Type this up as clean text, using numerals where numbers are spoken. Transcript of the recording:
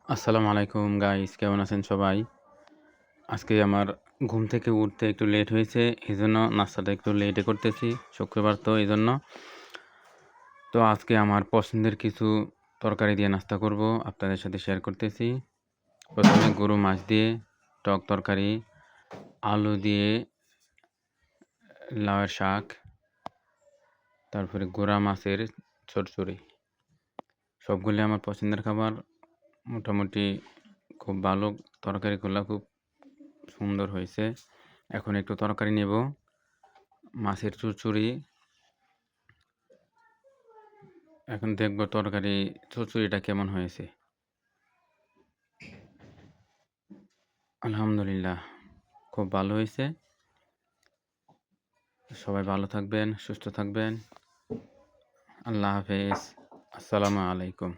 আসসালামু আলাইকুম গাইস, কেমন আছেন সবাই? আজকে আমার ঘুম থেকে উঠতে একটু লেট হয়েছে, এজন্য নাস্তাটা একটু লেটে করতেছি। শুক্রবার তো এজন্য। তো আজকে আমার পছন্দের কিছু তরকারি দিয়ে নাস্তা করব, আপনাদের সাথে শেয়ার করতেছি। প্রথমে গরু মাছ দিয়ে টক তরকারি, আলু দিয়ে লাউয়ের শাক, তারপরে গোরা মাছের চচ্চড়ি। সবগুলি আমার পছন্দের খাবার। মোটামুটি খুব ভালো, তরকারিগুলো খুব সুন্দর হয়েছে। এখন একটু তরকারি নেব, মাছের চচ্চড়ি। এখন দেখব চচ্চড়িটা কেমন হয়েছে। আলহামদুলিল্লাহ, খুব ভালো হয়েছে। সবাই ভালো থাকবেন, সুস্থ থাকবেন। আল্লাহ হাফেজ। আসসালামু আলাইকুম।